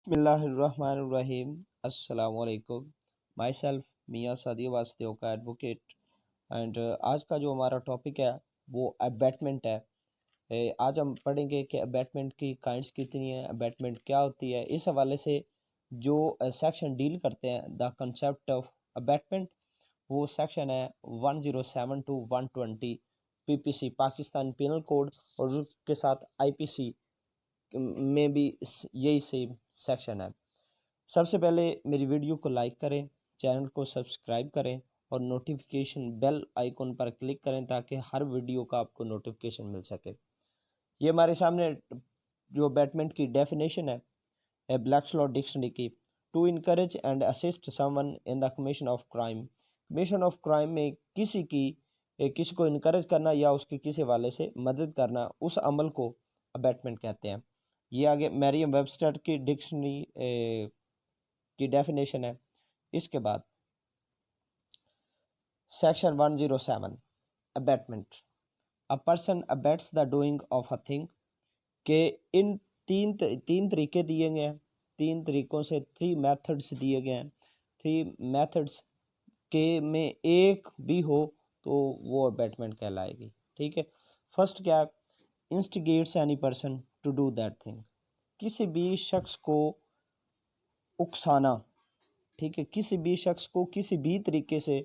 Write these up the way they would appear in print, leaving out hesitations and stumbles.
बिस्मिल्लाहिर्रहमानिर्रहीम। अस्सलाम वालेकुम। माई सेल्फ मियाँ सादिया वास्ते का एडवोकेट एंड आज का जो हमारा टॉपिक है वो अबैटमेंट है। आज हम पढ़ेंगे कि अबैटमेंट की काइंड्स कितनी है, अबैटमेंट क्या होती है। इस हवाले से जो सेक्शन डील करते हैं द कंसेप्ट ऑफ अबैटमेंट, वो सेक्शन है 107 to 120 PPC Pakistan penal code, और उसके साथ आईपीसी में भी यही सेम सेक्शन है। सबसे पहले मेरी वीडियो को लाइक करें, चैनल को सब्सक्राइब करें और नोटिफिकेशन बेल आइकॉन पर क्लिक करें ताकि हर वीडियो का आपको नोटिफिकेशन मिल सके। ये हमारे सामने जो बैटमेंट की डेफिनेशन है ब्लैक्स लॉ डिक्शनरी की, to encourage and assist someone in the commission of crime. Commission of crime में किसी को इनकरेज करना या उसके किसी वाले से मदद करना, उस अमल को अबैटमेंट कहते हैं। ये आगे मैरियम वेबस्टर की डिक्शनरी की डेफिनेशन है। इसके बाद section 107 abetment, a person abets the doing of a thing, के इन तीन तरीके दिए गए हैं। तीन तरीकों से थ्री मेथड्स दिए गए हैं। थ्री मेथड्स के में एक भी हो तो वो अबैटमेंट कहलाएगी। ठीक है, फर्स्ट क्या है, instigates any person to do that thing, किसी भी शख्स को उकसाना। ठीक है, किसी भी शख्स को किसी भी तरीके से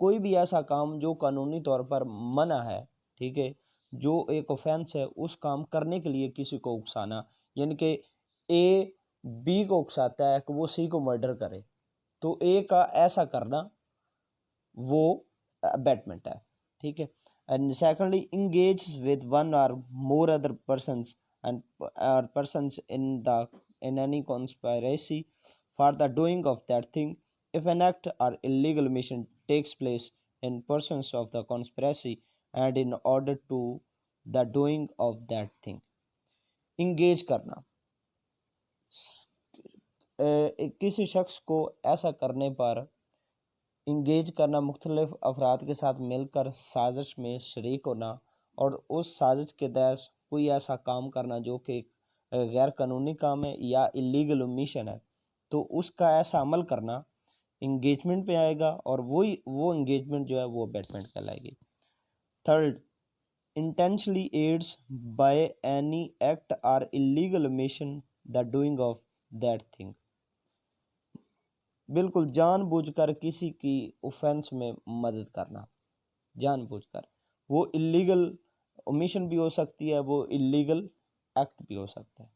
कोई भी ऐसा काम जो कानूनी तौर पर मना है, ठीक है, जो एक ऑफेंस है, उस काम करने के लिए किसी को उकसाना। यानी कि ए बी को उकसाता है कि वो सी को मर्डर करे, तो ए का ऐसा करना वो अबैटमेंट है। ठीक है, and secondly engage with one or more other persons and persons in any conspiracy for the doing of that thing, if an act or illegal mission takes place in persons of the conspiracy and in order to the doing of that thing। Engage करना, किसी शख्स को ऐसा करने पर engage करना, मुख्तलिफ अफराद के साथ मिलकर साजिश में शरीक होना और उस साजिश के तहत कोई ऐसा काम करना जो कि गैर कानूनी काम है या इलीगल मिशन है, तो उसका ऐसा अमल करना इंगेजमेंट पे आएगा, और वो इंगेजमेंट जो है वो अबैटमेंट कहलाएगी। Third, intentionally aids by any act or illegal omission the doing of that thing, बिल्कुल जानबूझकर किसी की ऑफेंस में मदद करना, जानबूझकर। वो इलीगल ओमिशन भी हो सकती है, वो इलीगल एक्ट भी हो सकता है।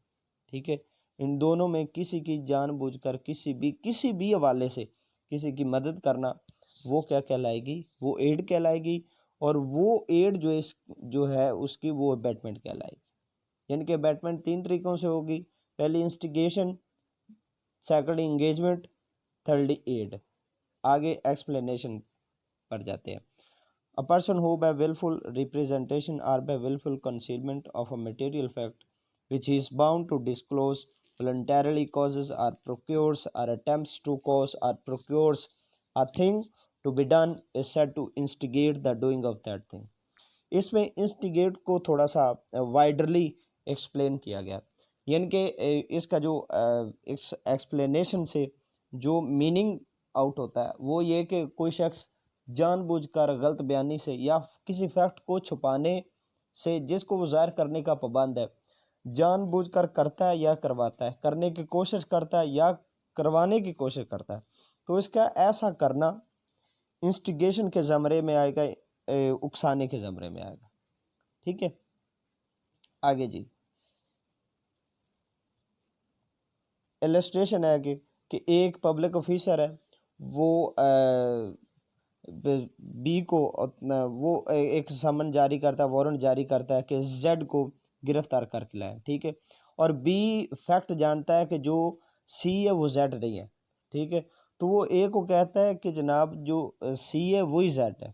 ठीक है, इन दोनों में किसी की जानबूझकर किसी भी हवाले से किसी की मदद करना, वो क्या कहलाएगी, वो एड कहलाएगी। और वो एड जो है उसकी वो अबैटमेंट कहलाएगी। यानी कि अबैटमेंट तीन तरीकों से होगी, पहली instigation, second engagement, third aid. आगे एक्सप्लेनेशन पर जाते हैं। A person who by willful representation or by willful concealment of a material fact which he is bound to disclose voluntarily causes or procures or attempts to cause or procures a thing to be done is said to instigate the doing of that thing। इसमें instigate को थोड़ा सा वाइडरली explain किया गया। यानी कि इसका जो एक्सप्लेनेशन से जो मीनिंग आउट होता है वो ये कि कोई शख्स जानबूझकर गलत बयानी से या किसी फैक्ट को छुपाने से जिसको वो ज़ाहिर करने का पाबंद है, जानबूझकर करता है या करवाता है, करने की कोशिश करता है या करवाने की कोशिश करता है, तो इसका ऐसा करना इंस्टिगेशन के ज़मरे में आएगा, उकसाने के ज़मरे में आएगा। ठीक है, आगे जी इलस्ट्रेशन है कि एक पब्लिक ऑफिसर है, वो बी को वो एक समन जारी करता है, वारंट जारी करता है कि जेड को गिरफ्तार करके लाए। ठीक है, और बी फैक्ट जानता है कि जो सी है वो जेड नहीं है। ठीक है, तो वो ए को कहता है कि जनाब जो सी है वही जेड है।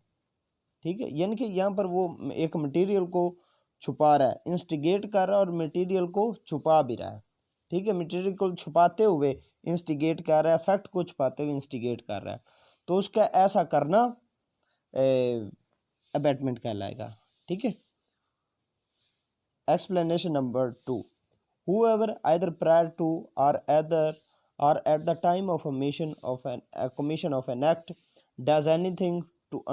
ठीक है, यानी कि यहाँ पर वो एक मटेरियल को छुपा रहा है, इंस्टिगेट कर रहा है और मटेरियल को छुपा भी रहा है। ठीक है, मटेरियल को छुपाते हुए इंस्टिगेट कर रहा है, फैक्ट को छुपाते हुए इंस्टिगेट कर रहा है, तो उसका ऐसा करना अबैटमेंट कहलाएगा। ठीक है, explanation number 2, whoever either prior to or at the time of a commission of an act does anything to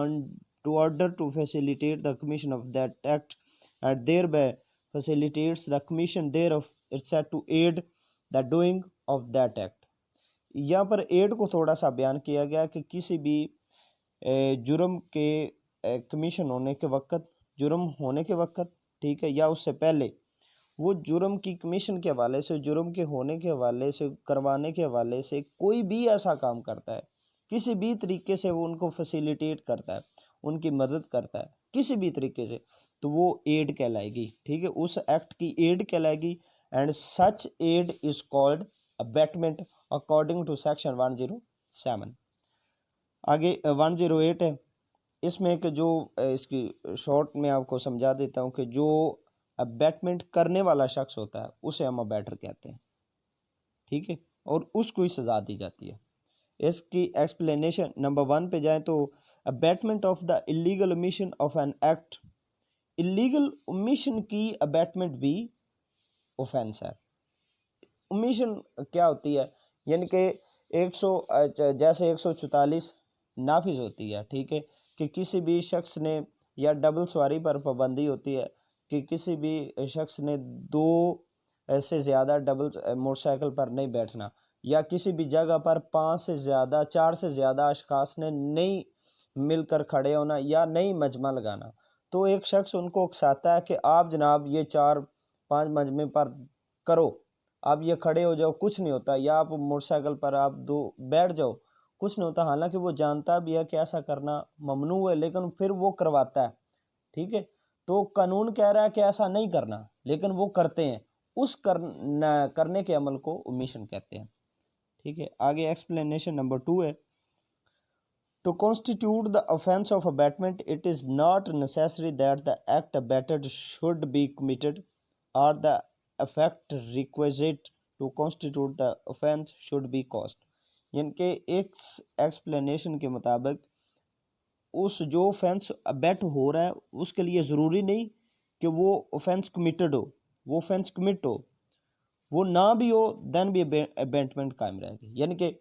order to facilitate the commission of that act and thereby facilitates the commission thereof is said to aid the doing of that act। यहाँ पर add को थोड़ा सा बयान किया गया कि किसी भी जुर्म के कमीशन होने के वक्त, जुर्म होने के वक्त, ठीक है, या उससे पहले वो जुर्म की कमीशन के हवाले से, जुर्म के होने के हवाले से, करवाने के हवाले से कोई भी ऐसा काम करता है, किसी भी तरीके से वो उनको फैसिलिटेट करता है, उनकी मदद करता है किसी भी तरीके से, तो वो एड कहलाएगी। ठीक है, उस एक्ट की एड कहलाएगी। And such aid is called abetment according to section 107। आगे 108 है, इसमें एक जो इसकी शॉर्ट में आपको समझा देता हूँ कि जो अबैटमेंट करने वाला शख्स होता है उसे हम अबैटर कहते हैं। ठीक है, और उसको ही सजा दी जाती है। इसकी एक्सप्लेनेशन नंबर 1 पे जाएं तो abatement of the illegal omission of an act, illegal omission की अबैटमेंट भी ऑफेंस है। ओमिशन क्या होती है, यानी कि 100 जैसे 144 नाफिज होती है। ठीक है, कि किसी भी शख्स ने, या डबल सवारी पर पाबंदी होती है कि किसी भी शख्स ने 2 से ज़्यादा डबल मोटरसाइकिल पर नहीं बैठना, या किसी भी जगह पर 5 से ज़्यादा, 4 से ज़्यादा अशखास ने नहीं मिलकर खड़े होना या नहीं मजमा लगाना। तो एक शख्स उनको उकसाता है कि आप जनाब ये 4-5 मजमे पर करो, आप ये खड़े हो जाओ, कुछ नहीं होता, या आप मोटरसाइकिल पर आप 2 बैठ जाओ, कुछ नहीं होता। हालांकि वो जानता भी है कि ऐसा करना ममनू है, लेकिन फिर वो करवाता है। ठीक है, तो कानून कह रहा है कि ऐसा नहीं करना, लेकिन वो करते हैं। उस करने के अमल को ओमिशन कहते हैं। ठीक है, आगे एक्सप्लेनेशन नंबर 2 है, to constitute the offence of abetment it is not necessary that the act abetted should be committed or the effect requisite to constitute the offence should be caused. यानी कि एक explanation के मुताबिक उस जो offence अबैट हो रहा है उसके लिए ज़रूरी नहीं कि वो ऑफेंस कमिटेड हो, वो ऑफेंस कमिट हो, वो ना भी हो देन भी अबैटमेंट कायम रहेगी। यानी कि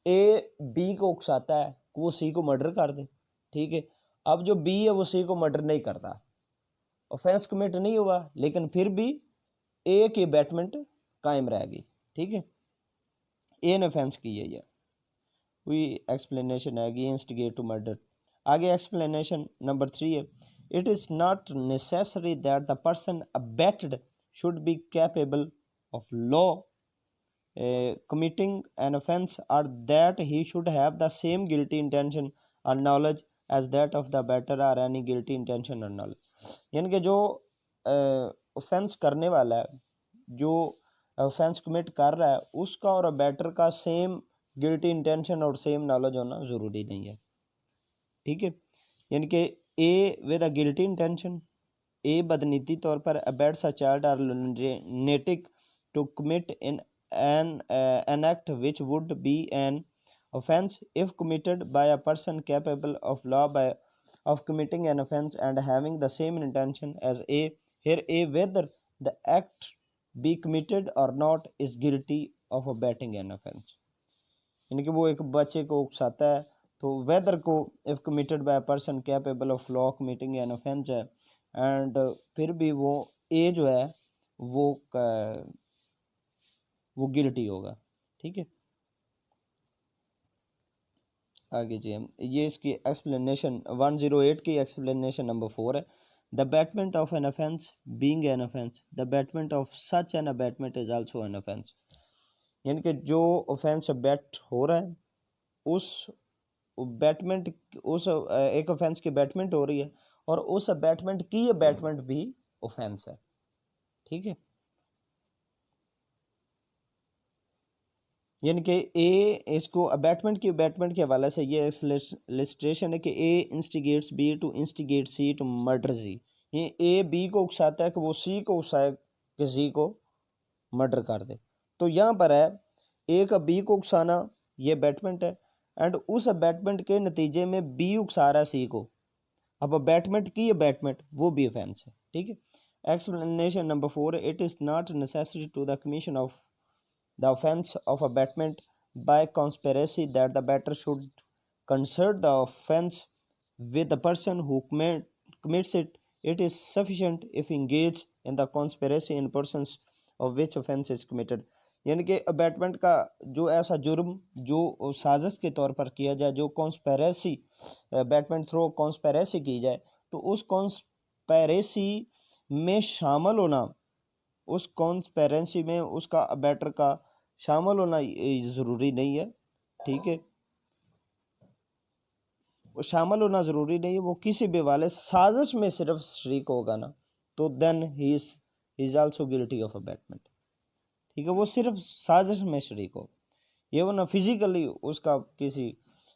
ए बी को उकसाता है कि वो सी को मर्डर कर दे। ठीक है, अब जो बी है वो सी को मर्डर नहीं करता, ऑफेंस कमिट नहीं हुआ, लेकिन फिर भी ए की अबैटमेंट कायम रहेगी। ठीक है, ए ने ऑफेंस की है, ये हुई एक्सप्लेनेशन है इंस्टिगेट टू मर्डर। आगे एक्सप्लेनेशन नंबर 3 है, it is not necessary that the person abetted should be capable of law committing an offense or that he should have the same guilty intention or knowledge as that of the abettor or any guilty intention or knowledge। यानी कि जो offence करने वाला है, जो offence commit कर रहा है, उसका और अबैटर का सेम गिल्टी इंटेंशन और सेम नॉलेज होना ज़रूरी नहीं है। ठीक है, यानी कि A with a guilty intention, A बदनीति तौर पर abets a child or lunatic to commit in an act which would be an offense if committed by a person capable of law of committing an offense and having the same intention as A। Here A, whether the act be committed or not, is guilty of abetting an offense। यानी कि वो एक बच्चे को उकसाता है, तो weather को if committed by a person capable of law committing an offense है, एंड फिर भी वो ए जो है वो गिल्टी होगा। ठीक है, आगे जी हम ये इसकी एक्सप्लेनेशन 108 की एक्सप्लेनेशन नंबर 4 है, the abetment of an offence being an offence, the abetment of such an abatement is also an offence. यानी कि जो ऑफेंस अबैट हो रहा है उस अबैटमेंट, उस एक ऑफेंस की अबैटमेंट हो रही है और उस अबैटमेंट की अबैटमेंट भी ऑफेंस है। ठीक है, यानी कि ए इसको अबैटमेंट की अबैटमेंट के हवाले से ये इलस्ट्रेशन है कि A instigates B to instigate C to murder C. ये ए बी को उकसाता है कि वो सी को उकसाए कि सी को मर्डर कर दे। तो यहाँ पर है ए का बी को उकसाना, ये अबैटमेंट है, एंड उस अबैटमेंट के नतीजे में बी उकसा रहा है सी को। अब अबैटमेंट की अबैटमेंट वो भी ऑफेंस है। ठीक है, Explanation number 4, it is not necessary to the commission of the offense of abatement by conspiracy that the better should concert the offense with the person who commits it. It is sufficient if engaged in the conspiracy in persons of which offense is committed. यानी कि abatement का जो ऐसा जुर्म जो साजिश के तौर पर किया जाए, जो कॉन्स्पेरेसी अबैटमेंट थ्रू कॉन्स्पेरेसी की जाए, तो उस कॉन्स्पेरेसी में शामिल होना, उस कॉन्स्पेरेंसी में उसका अबैटर का शामिल होना ज़रूरी नहीं है। ठीक है, वो शामिल होना ज़रूरी नहीं है, वो किसी भी वाले साजिश में सिर्फ शरीक होगा ना, तो then he is also guilty of abatement. ठीक है, वो सिर्फ साजिश में शरीक हो, ये वो ना फिजिकली उसका किसी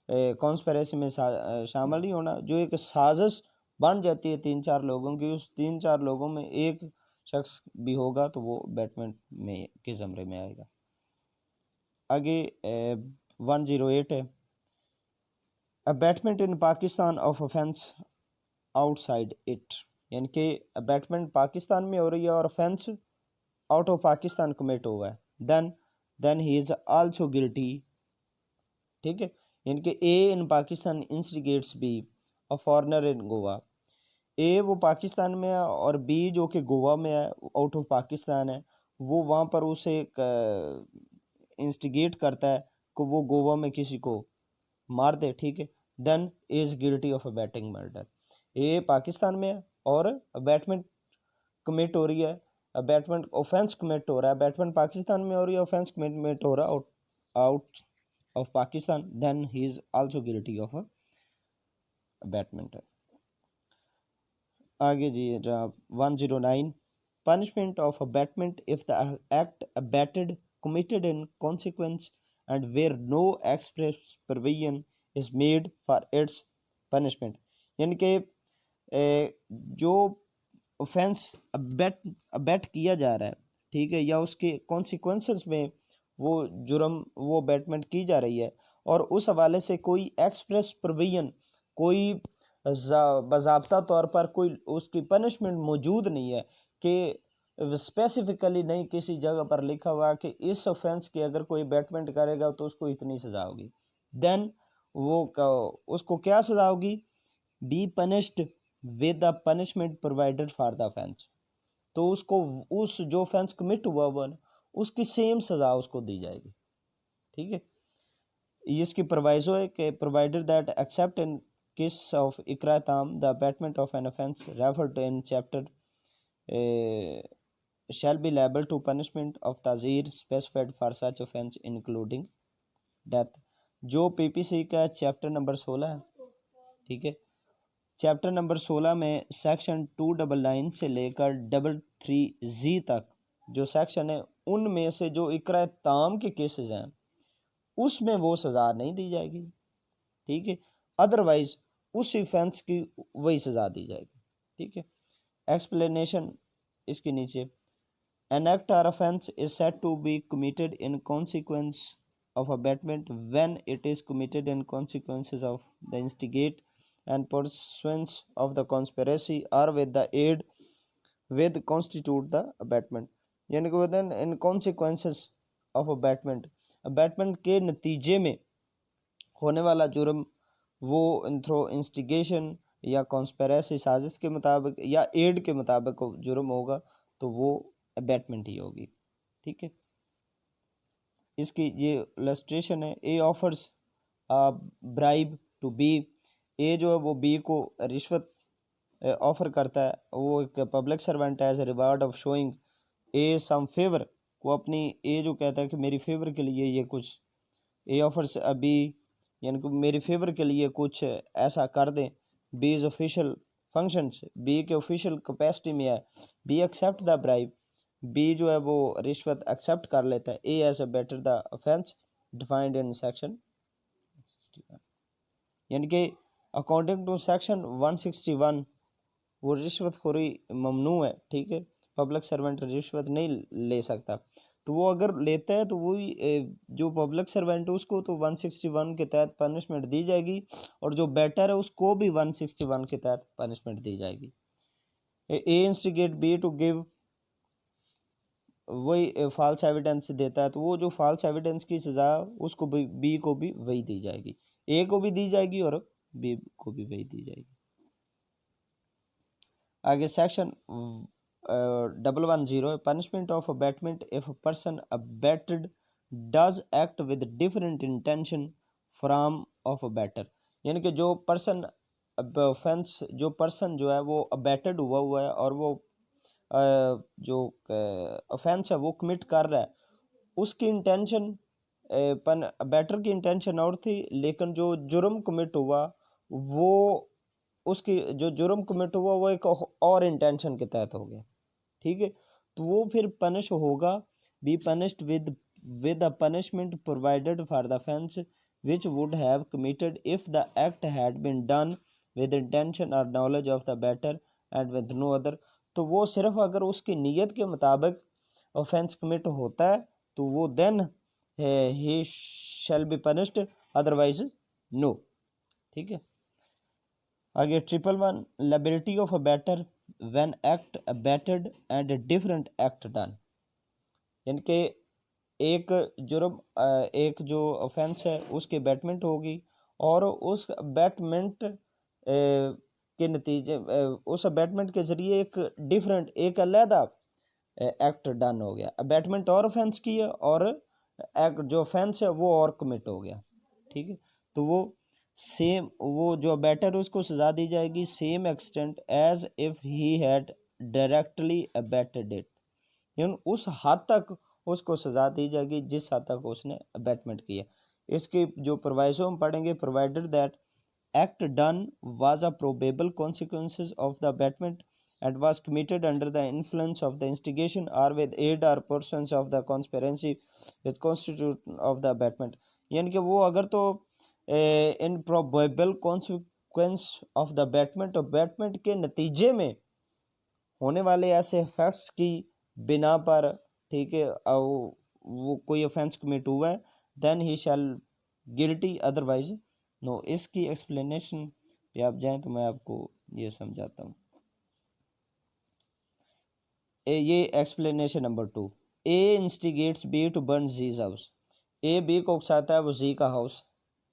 कॉन्स्पेरेसी में शामिल नहीं होना। जो एक साजिश बन जाती है 3-4 लोगों की, उस 3-4 लोगों में एक शख्स भी होगा तो वो अबैटमेंट में के ज़मरे में आएगा। आगे 108 है, abetment in Pakistan of offence outside it, यानी कि अबैटमेंट पाकिस्तान में हो रही है और offence out of Pakistan commit हुआ है, then he is also guilty. ठीक है, यानी कि A in Pakistan instigates B a foreigner in Goa, A वो पाकिस्तान में है और बी जो कि गोवा में है, आउट ऑफ पाकिस्तान है, वो वहाँ पर उसे इंस्टिगेट करता है कि वो गोवा में किसी को मार दे। ठीक है, then is guilty of abetting murder. A Pakistan में है और अबैटमेंट कमिट हो रही है, अबैटमेंट ऑफेंस कमिट हो रहा है, अबैटमेंट पाकिस्तान में हो रही है, ऑफेंस कमिट हो रहा है out of Pakistan, then he is also guilty of abatement. आगे जी जनाब 109, punishment of abatement if the act abated committed in consequence and where no express provision is made for its punishment, यानी कि जो offence अबैट किया जा रहा है, ठीक है, या उसके कॉन्सिक्वेंसेस में वो जुर्म वो अबैटमेंट की जा रही है और उस हवाले से कोई एक्सप्रेस प्रोविजन, कोई बाज़ाब्ता तौर पर कोई उसकी पनिशमेंट मौजूद नहीं है कि स्पेसिफिकली नहीं किसी जगह पर लिखा हुआ कि इस ऑफेंस की अगर कोई अबैटमेंट करेगा तो उसको इतनी सज़ा होगी, देन वो उसको क्या सज़ा होगी, B punished with the punishment provided for the offence, तो उसको उस जो ऑफेंस कमिट हुआ हुआ ना उसकी सेम सज़ा उसको दी जाएगी। ठीक है, इसकी प्रोवाइजो है कि provided that except in case of इकरा ताम the abetment of an offence referred in chapter shall be liable to punishment of ताज़ीर specified for such offense including death, जो पीपीसी का चैप्टर नंबर 16 है। ठीक है, चैप्टर नंबर 16 में section 299 से लेकर 333 तक जो सेक्शन है उनमें से जो इकरा ताम के केसेस हैं उसमें वो सज़ा नहीं दी जाएगी। ठीक है, अदरवाइज उस ऑफेंस की वही सज़ा दी जाएगी। ठीक है, एक्सप्लेनेशन इसके नीचे, an act or offense is said to be committed in consequence of abatement when it is committed in consequences of the instigate and pursuance of the conspiracy or with the aid with constitute the abatement, यानी कि within in consequences of abatement, abatement के नतीजे में होने वाला जुर्म वो throw instigation या कॉन्स्पेरेसी साजिश के मुताबिक या एड के मुताबिक जुर्म होगा तो वो अबैटमेंट ही होगी। ठीक है, इसकी ये इलस्ट्रेशन है, ए offers bribe to B, A जो है वो बी को रिश्वत ऑफर करता है, वो एक पब्लिक सर्वेंट है, as a reward of showing a some favour, वो अपनी ए जो कहता है कि मेरी फेवर के लिए ये कुछ, ए ऑफर्स बी यानी कि मेरी फेवर के लिए कुछ ऐसा कर दें, B is official functions, B के ऑफिशियल कैपेसिटी में है, B accept the bribe, B जो है वो रिश्वत एक्सेप्ट कर लेता है, A as abettor the offence defined in section 61, यानी कि अकॉर्डिंग टू सेक्शन 161 वो रिश्वतखोरी ममनू है। ठीक है, पब्लिक सर्वेंट रिश्वत नहीं ले सकता, तो वो अगर लेता है तो वही जो पब्लिक सर्वेंट है उसको तो 161 के तहत पनिशमेंट दी जाएगी और जो बेटर है उसको भी 161 के तहत पनिशमेंट दी जाएगी। ए इंस्टिगेट बी टू गिव, वही फॉल्स एविडेंस देता है, तो वो जो फॉल्स एविडेंस की सज़ा उसको बी को भी वही दी जाएगी, ए को भी दी जाएगी और बी को भी वही दी जाएगी। आगे section 110, punishment of abetment if person abetted does act with different intention from of abettor, यानी कि जो पर्सन ऑफेंस, जो पर्सन जो है वो अबैटेड हुआ है और वो जो ऑफेंस है वो कमिट कर रहा है, उसकी इंटेंशन अबैटर की इंटेंशन और थी, लेकिन जो जुर्म कमिट हुआ वो, उसकी जो जुर्म कमिट हुआ वो एक और इंटेंशन के तहत हो गया, ठीक है, तो वो फिर पनिश होगा, B punished with a punishment provided for the offence which would have committed if the act had been done with intention or knowledge of the better and with no other, तो वो सिर्फ अगर उसकी नीयत के मुताबिक offence commit होता है तो वो then he shall be punished, otherwise no, ठीक है। आगे 111, liability of abettor when act abetted and different act done, यानी कि एक जुर्म, एक जो ऑफेंस है उसकी अबैटमेंट होगी और उस अबैटमेंट के नतीजे, उस अबैटमेंट के ज़रिए एक डिफरेंट, एक अलहदा एक्ट डन हो गया, अबैटमेंट और ऑफेंस की है और एक्ट जो ऑफेंस है वो और कमिट हो गया, ठीक है, तो वो सेम, वो जो अबैटर है उसको सज़ा दी जाएगी same extent as if he had directly abetted it, यानी उस हद तक उसको सज़ा दी जाएगी जिस हद तक उसने अबैटमेंट किया। इसकी जो प्रोवाइजो हम पढ़ेंगे, provided that act done was a probable consequences of the abatement and was committed under the influence of the instigation or with aid or portions of the conspiracy with constitute of the abatement, यानी कि वो अगर तो in probable consequence of the abetment, abetment के नतीजे में होने वाले ऐसे फैक्ट्स की बिना पर, ठीक है, वो कोई ऑफेंस कमिट हुआ है, then he shall guilty, otherwise no. इसकी एक्सप्लेनेशन पे आप जाएं तो मैं आपको ये समझाता हूँ। ये explanation number 2, A instigates B to burn Z's house, A B को उकसाता है वो जी का हाउस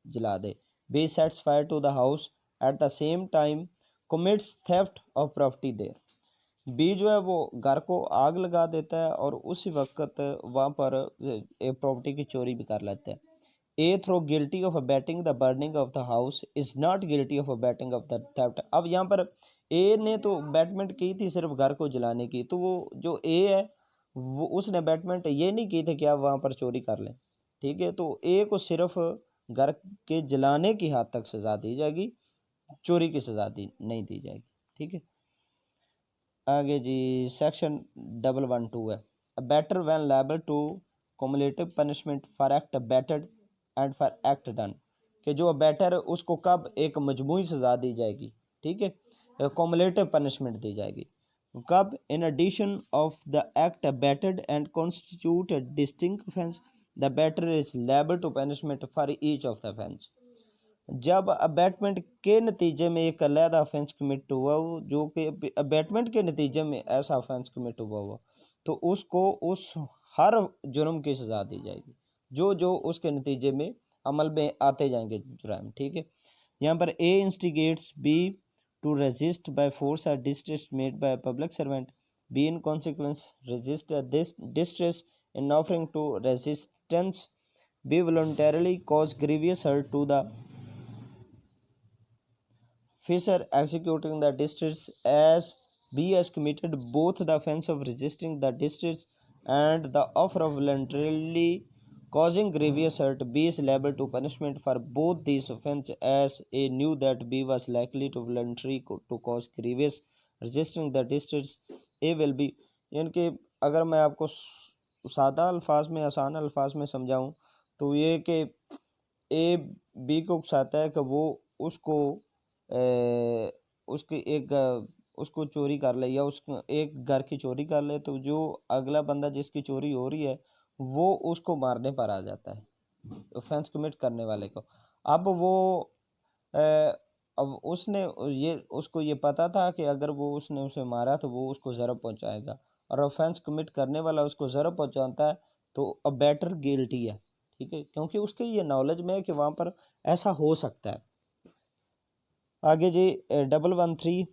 जला दे, B sets fire to the house at the same time commits theft of property there, B जो है वो घर को आग लगा देता है और उसी वक्त वहाँ पर प्रॉपर्टी की चोरी भी कर लेता है। A though guilty of abetting the burning of the house is not guilty of abetting of the theft, अब यहाँ पर ए ने तो अबैटमेंट की थी सिर्फ घर को जलाने की, तो वो जो ए है वो उसने अबैटमेंट ये नहीं की थी कि आप वहाँ पर चोरी कर लें, ठीक है, तो ए को सिर्फ घर के जलाने की हद तक सज़ा दी जाएगी, चोरी की सज़ा नहीं दी जाएगी, ठीक है। आगे जी सेक्शन 112 है, abettor when liable to cumulative punishment for act abetted and for act done, कि जो अबैटर है उसको कब एक मजमूई सज़ा दी जाएगी, ठीक है, cumulative पनिशमेंट दी जाएगी कब, in addition of the act abetted and constitute a distinct offence the abettor is liable to punishment for each of the offence, जब अबैटमेंट के नतीजे में एक अलहदा ऑफेंस कमिट हुआ हो, जो कि अबैटमेंट के नतीजे में ऐसा ऑफेंस कमिट हुआ तो उसको उस हर जुर्म की सज़ा दी जाएगी जो जो उसके नतीजे में अमल में आते जाएंगे जुर्म, ठीक है। यहाँ पर A instigates B to resist by force or distress made by public servant, B in consequence resist this distress in offering to resistance, B voluntarily cause grievous hurt to the Fisher executing the distress as B has committed both the offence of resisting the distress and the offer of voluntarily causing grievous hurt. B is liable to punishment for both these offences as A knew that B was likely to voluntarily to cause grievous resisting the distress. A will be, यानी कि अगर मैं आपको सादा अल्फाज में, आसान अल्फाज में समझाऊं तो ये कि ए बी को उकसाता है कि वो उसको उसकी एक उसको चोरी कर ले या उसको एक घर की चोरी कर ले, तो जो अगला बंदा जिसकी चोरी हो रही है वो उसको मारने पर आ जाता है, ऑफेंस कमिट करने वाले को। अब वो अब उसने ये उसको ये पता था कि अगर वो उसने उसे मारा तो वो उसको ज़रर पहुंचाएगा, और ऑफेंस कमिट करने वाला उसको ज़रर पहुंचाता है तो अ बेटर गिल्टी है, ठीक है, क्योंकि उसके ये नॉलेज में है कि वहाँ पर ऐसा हो सकता है। आगे जी 113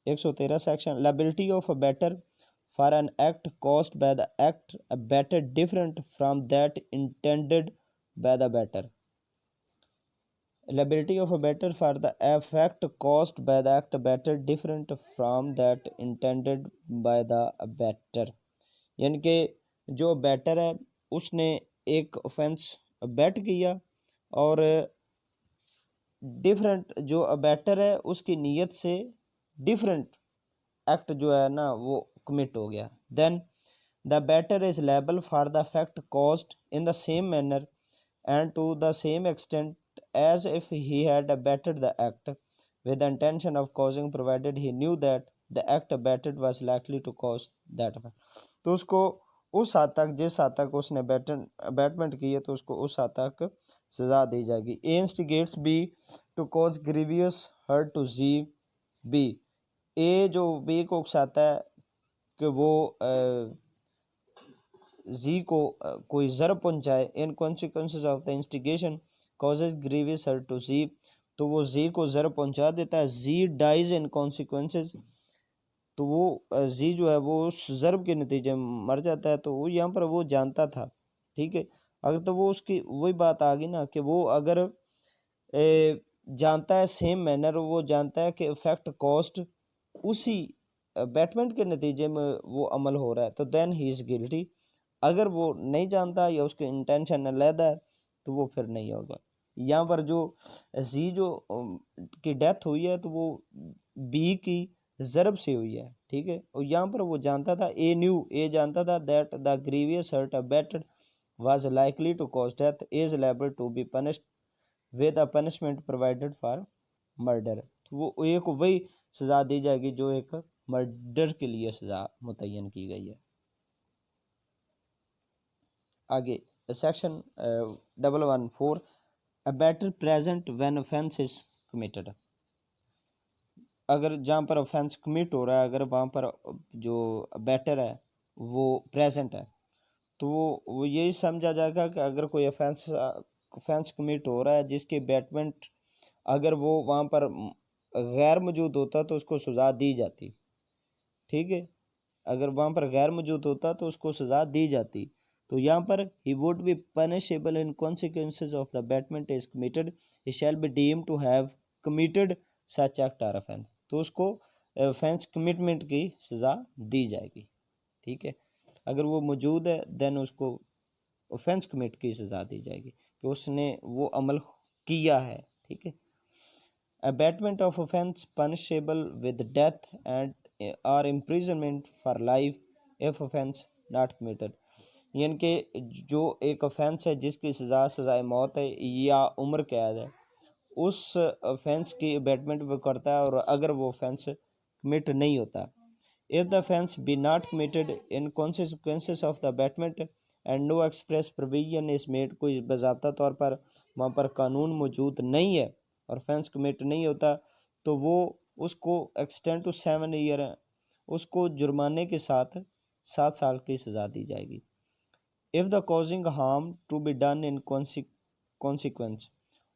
113 section liability of a better for an act caused by the act a better different from that intended by the better. Liability of a better for the effect caused by the act better different from that intended by the better। यानी कि जो better है उसने एक offence बेट किया, और different जो better है उसकी नीयत से डिफरेंट एक्ट जो है ना वो कमिट हो गया, then the abettor is liable for the fact caused in the same manner and to the same extent as if he had abetted the act with the intention of causing, provided he knew that the act abetted was likely to cause that effect। तो उसको उस हद तक, जिस हद तक उसने abatement की है तो उसको उस हद तक सजा दी जाएगी। A instigates B to cause grievous hurt to Z B. A जो बी को उकसाता है कि वो जी को कोई ज़र पहुंचाए, in consequences of the instigation causes grievous hurt to Z, तो वो जी को ज़र पहुंचा देता है, जी डाइज इन कॉन्सिक्वेंसेज, तो वो जी जो है वो उस ज़र्ब के नतीजे में मर जाता है। तो वो यहाँ पर वो जानता था, ठीक है, अगर तो वो उसकी वही बात आ गई ना कि वो अगर जानता है सेम मैनर, वो जानता है कि इफेक्ट कॉस्ट उसी बैटमेंट के नतीजे में वो अमल हो रहा है, तो देन ही इज़ गिल्टी। अगर वो नहीं जानता या उसके इंटेंशन अलहदा है तो वो फिर नहीं होगा। यहाँ पर जो जी जो की डेथ हुई है तो वो बी की ज़रब से हुई है, ठीक है, और यहाँ पर वो जानता था, ए जानता था that the grievous hurt abetted was likely to cause death is liable to be punished with a punishment provided for murder. तो वो ए को वही सज़ा दी जाएगी जो एक मर्डर के लिए सज़ा मुतय्यन की गई है। आगे section 114 a better present when offence is committed. अगर जहाँ पर ऑफेंस कमिट हो रहा है, अगर वहाँ पर जो बेटर है वो प्रेजेंट है, तो वो यही समझा जाएगा कि अगर कोई ऑफेंस कमिट हो रहा है जिसके बेटमेंट अगर वो वहाँ पर गैर मौजूद होता तो उसको सज़ा दी जाती, ठीक है, अगर वहाँ पर गैर मौजूद होता तो उसको सज़ा दी जाती। तो यहाँ पर he would be punishable in consequences of the abetment is committed, he shall be deem to have committed such act or offence. तो उसको ऑफेंस कमिटमेंट की सज़ा दी जाएगी, ठीक है, अगर वो मौजूद है देन उसको ऑफेंस कमिट की सज़ा दी जाएगी कि उसने वो अमल किया है, ठीक है। Abatement of offence punishable with death and or imprisonment for life if offence not committed। यानी कि जो एक ऑफेंस है जिसकी सज़ाए मौत है या उम्र कैद है, उस ऑफेंस की अबेटमेंट वो करता है, और अगर वो ऑफेंस कमिट नहीं होता, if the offence be not committed in consequences of the abatement and no express provision is made, कोई बाज़ाब्ता तौर पर वहाँ पर कानून मौजूद नहीं है और ऑफेंस कमिट नहीं होता, तो वो उसको एक्सटेंड टू 7 ईयर उसको जुर्माने के साथ 7 साल की सज़ा दी जाएगी। If the causing harm to be done in consequence,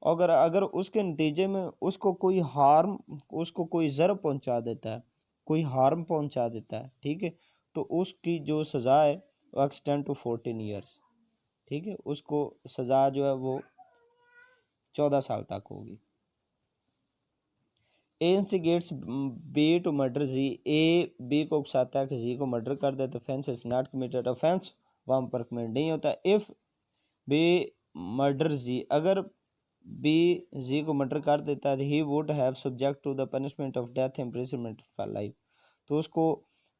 अगर उसके नतीजे में उसको कोई ज़र पहुंचा देता है, कोई हार्म पहुंचा देता है, ठीक है, तो उसकी जो सज़ा है वो एक्सटेंड टू 14 ईयर्स, ठीक है, उसको सज़ा जो है वो 14 साल तक होगी। A instigates B to murder Z, A B को उकसाता है कि जी को मर्डर कर दे, तो offence is not committed, offence वहाँ पर कमिट नहीं होता। इफ़ बी मर्डर जी, अगर बी जी को मर्डर कर देता है, he would have subject to the punishment of death imprisonment for life, तो उसको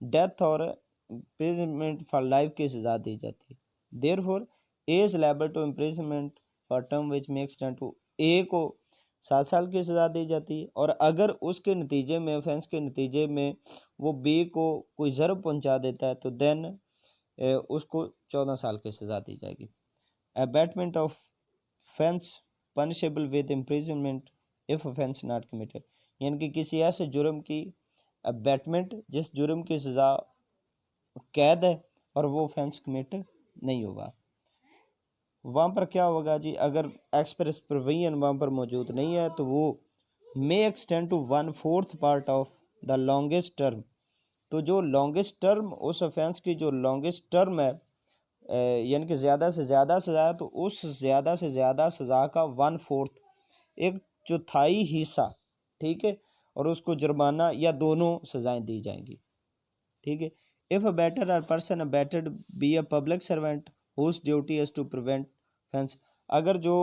death or imprisonment for life की सज़ा दी जाती है। Therefore A is liable to imprisonment for term which may extend to, A को 7 साल की सज़ा दी जाती है, और अगर उसके नतीजे में ऑफेंस के नतीजे में वो बी को कोई ज़र्र पहुंचा देता है तो देन उसको 14 साल की सज़ा दी जाएगी। Abatement of fence punishable with imprisonment if offence not committed, यानी कि किसी ऐसे जुर्म की अबैटमेंट जिस जुर्म की सज़ा कैद है और वो ऑफेंस कमिट नहीं होगा। वहाँ पर क्या होगा जी, अगर एक्सप्रेस प्रोविजन वहाँ पर मौजूद नहीं है तो वो may extend to 1/4 part of the longest term. तो जो लॉन्गेस्ट टर्म उस ऑफेंस की जो लॉन्गेस्ट टर्म है यानी कि ज़्यादा से ज़्यादा सज़ा है, तो उस ज़्यादा से ज़्यादा सज़ा का 1/4 एक चौथाई हिस्सा, ठीक है, और उसको जुर्माना या दोनों सज़ाएं दी जाएंगी। ठीक है। If abettor or person abetted be a public servant whose duty is to prevent offence, अगर जो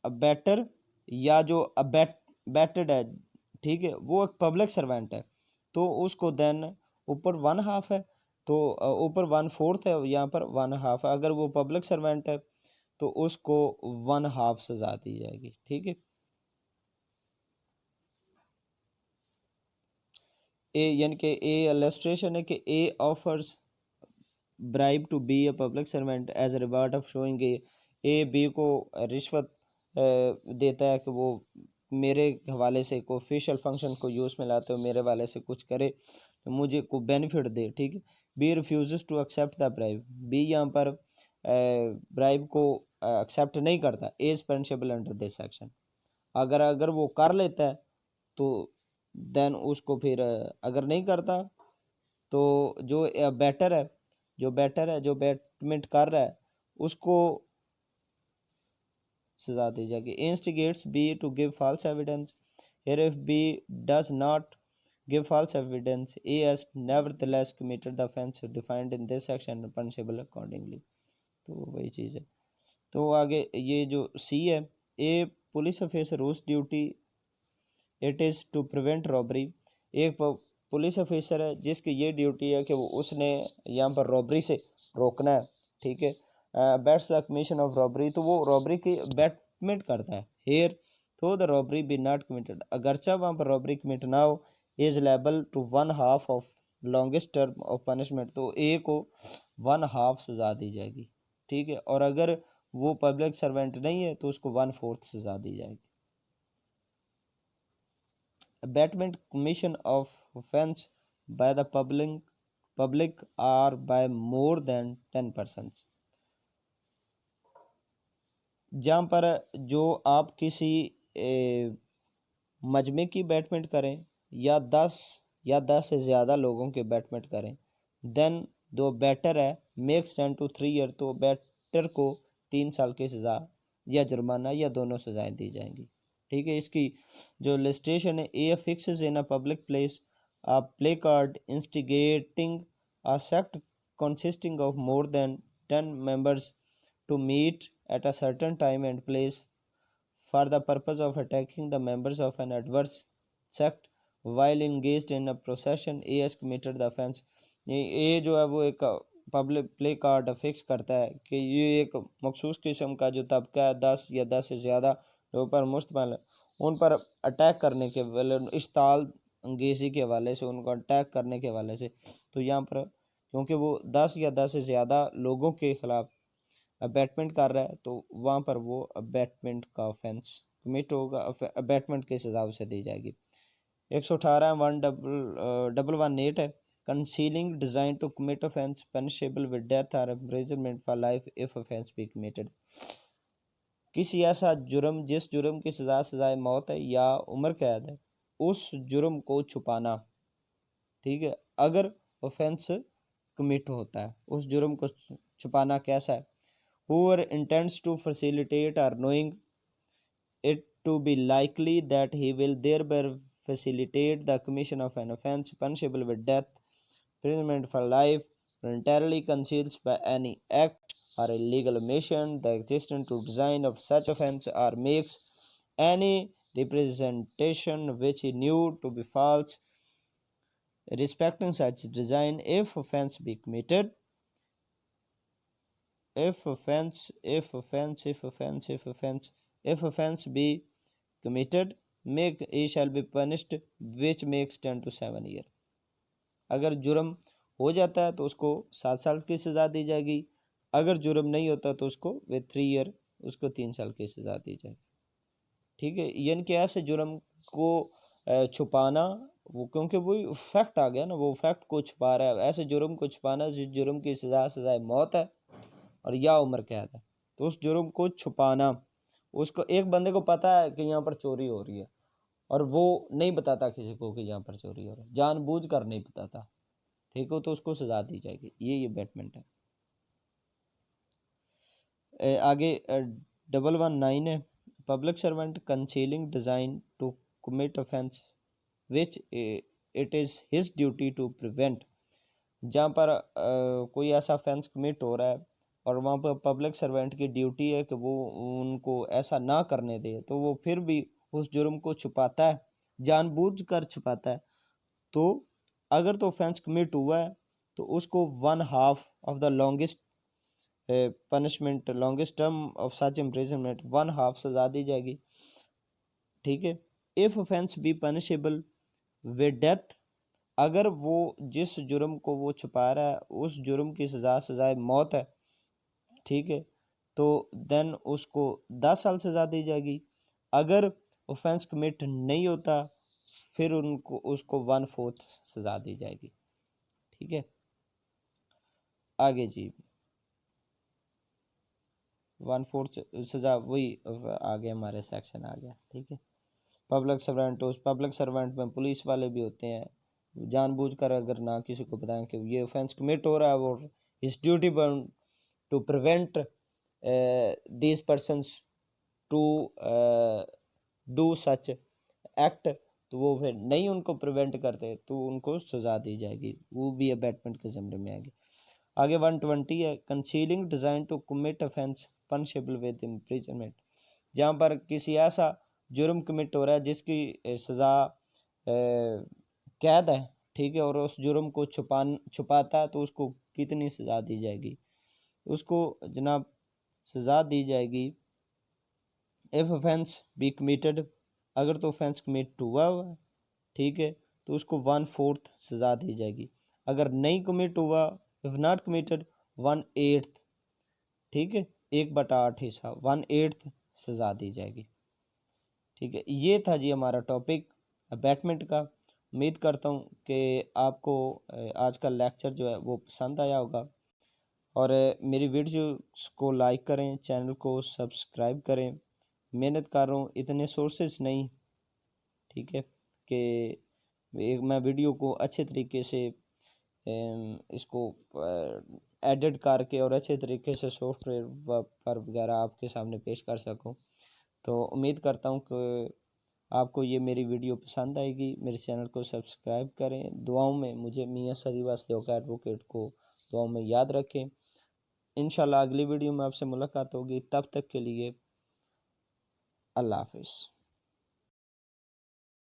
अबैटर या जो अबैटेड है, ठीक है, वो एक पब्लिक सर्वेंट है, तो उसको देन ऊपर 1/2 है, तो ऊपर 1/4 है, यहाँ पर 1/2 है। अगर वो पब्लिक सर्वेंट है तो उसको 1/2 सजा दी जाएगी। ठीक है। ए यानी कि ए इलस्ट्रेशन है कि A offers bribe to B a public servant as a reward of showing A B को रिश्वत देता है कि वो मेरे हवाले से कोई ऑफिशियल फंक्शन को यूज़ में लाते हो, मेरे वाले से कुछ करे तो मुझे को बेनिफिट दे। ठीक है। B refuse to accept the bribe, B यहाँ पर ब्राइब को एक्सेप्ट नहीं करता, is punishable under this section. अगर अगर वो कर लेता है तो देन उसको फिर अगर नहीं करता तो जो बेटर है, जो बेटर है, जो बेटमेंट कर रहा है, उसको सजा दी जाएगी। Instigates B to give false evidence, here if B does not give false evidence, A has nevertheless committed the offense defined in this section punishable accordingly। तो वही चीज़ है। तो आगे ये जो सी है, a police officer whose duty it is to prevent robbery, एक police officer है जिसकी ये ड्यूटी है कि वो उसने यहाँ पर रॉबरी से रोकना है। ठीक है। Abets the commission of robbery, तो वो रॉबरी की बैटमेंट करता है। Here though the robbery be not committed, अगरचा वहाँ पर रॉबरी कमिट ना हो, is liable to 1/2 of longest term of punishment, तो ए को 1/2 सजा दी जाएगी। ठीक है। और अगर वो पब्लिक सर्वेंट नहीं है तो उसको 1/4 सजा दी जाएगी। Abatement commission of offence by the public or by more than 10 persons, जहाँ पर जो आप किसी मजमे की बैटमेंट करें या 10 से ज़्यादा लोगों के बैटमेंट करें, देन दो बैटर है मेक्स 10 to 3 ईयर, तो बैटर को 3 साल की सज़ा या जुर्माना या दोनों सज़ाएं दी जाएंगी। ठीक है। इसकी जो लिस्टेशन है, A fixes in a public place a placard instigating a sect consisting of more than 10 members to meet at a certain time and place for the purpose of attacking the members of an adverse sect while engaged in a procession, A has committed the offense। ये जो है वो एक public play card fix करता है कि ये एक मखसूस किस्म का जो तबका है 10 या 10 से ज़्यादा जो पर मुश्तमिल है, उन पर अटैक करने के वाले इश्ताल अंगेज़ी के हवाले से, उनको अटैक करने के हवाले से, तो यहाँ पर क्योंकि वो 10 या 10 से ज़्यादा लोगों के ख़िलाफ़ अबैटमेंट कर रहा है तो वहाँ पर वो अबैटमेंट का ऑफेंस कमिट होगा, अबैटमेंट की सज़ा उसे दी जाएगी। 118 1118 है, concealing design to commit offence punishable with death or imprisonment for life if offence be committed, किसी ऐसा जुर्म जिस जुर्म की सज़ाए मौत है या उम्र कैद है, उस जुर्म को छुपाना। ठीक है। अगर ऑफेंस कमिट होता है, उस जुर्म को छुपाना कैसा है, whoever intends to facilitate or knowing it to be likely that he will thereby facilitate the commission of an offense punishable with death, imprisonment for life, voluntarily conceals by any act or illegal omission the existence to design of such offense or makes any representation which he knew to be false respecting such design, if offense be committed, if offense be committed, make he shall be punished which makes 10 to 7 year। अगर जुर्म हो जाता है तो उसको 7 साल की सज़ा दी जाएगी, अगर जुर्म नहीं होता तो उसको विद 3 ईयर उसको 3 साल की सज़ा दी जाएगी। ठीक है, यानी कि ऐसे जुर्म को छुपाना, वो क्योंकि वो फैक्ट आ गया ना, वो फैक्ट को छुपा रहा है, ऐसे जुर्म को छुपाना जिस जुर्म की सजाए मौत है और या उम्र कैद है, तो उस जुर्म को छुपाना, उसको एक बंदे को पता है कि यहाँ पर चोरी हो रही है और वो नहीं बताता किसी को कि यहाँ पर चोरी हो रही है, जानबूझ कर नहीं बताता, ठीक हो, तो उसको सजा दी जाएगी। ये बैटमेंट है। आगे 119 है, public servant concealing design to commit offence which it is his duty to prevent. जहाँ पर कोई ऐसा ऑफेंस कमिट हो रहा है और वहाँ पर पब्लिक सर्वेंट की ड्यूटी है कि वो उनको ऐसा ना करने दे, तो वो फिर भी उस जुर्म को छुपाता है, जानबूझ कर छुपाता है। तो अगर तो ऑफेंस कमिट हुआ है तो उसको 1/2 of the longest punishment, longest term of such imprisonment, 1/2 सजा दी जाएगी। ठीक है। If offence be punishable with death, अगर वो जिस जुर्म को वो छुपा रहा है उस जुर्म की सजाए मौत है, ठीक है, तो देन उसको 10 साल सजा दी जाएगी। अगर ऑफेंस कमिट नहीं होता फिर उनको उसको 1/4 सजा दी जाएगी। ठीक है, आगे जी 1/4 सजा, वही आगे हमारे सेक्शन आ गया। ठीक है, पब्लिक सर्वेंट, उस पब्लिक सर्वेंट में पुलिस वाले भी होते हैं, जानबूझकर अगर ना किसी को बताएं कि ये ऑफेंस कमिट हो रहा है और इस ड्यूटी पर to prevent these persons to do such act, तो वो फिर नहीं उनको प्रिवेंट करते तो उनको सजा दी जाएगी, वो भी अबैटमेंट के ज़मरे में आएगी। आगे 120 है, concealing design to commit offence punishable with imprisonment. जहाँ पर किसी ऐसा जुर्म कमिट हो रहा है जिसकी सज़ा कैद है, ठीक है, और उस जुर्म को छुपाता है तो उसको कितनी सज़ा दी जाएगी? उसको जनाब सज़ा दी जाएगी इफ़ ऑफेंस बी कमिटेड, अगर तो ऑफेंस कमिट हुआ है, ठीक है, तो उसको 1/4 सज़ा दी जाएगी। अगर नहीं कमिट हुआ, इफ नॉट कमिटेड 1/8, ठीक है, 1/8 हिस्सा, 1/8 सज़ा दी जाएगी। ठीक है, ये था जी हमारा टॉपिक अबैटमेंट का। उम्मीद करता हूँ कि आपको आज का लेक्चर जो है वो पसंद आया होगा, और मेरी वीडियोस को लाइक करें, चैनल को सब्सक्राइब करें। मेहनत कर रहा हूँ, इतने सोर्सेस नहीं, ठीक है, कि मैं वीडियो को अच्छे तरीके से इसको एडिट करके और अच्छे तरीके से सॉफ्टवेयर पर वगैरह आपके सामने पेश कर सकूं। तो उम्मीद करता हूं कि आपको ये मेरी वीडियो पसंद आएगी। मेरे चैनल को सब्सक्राइब करें, दुआओं में मुझे मियां सरीवास देवका एडवोकेट को दुआओं में याद रखें। इंशाल्लाह अगली वीडियो में आपसे मुलाकात होगी, तब तक के लिए अल्लाह हाफिज़।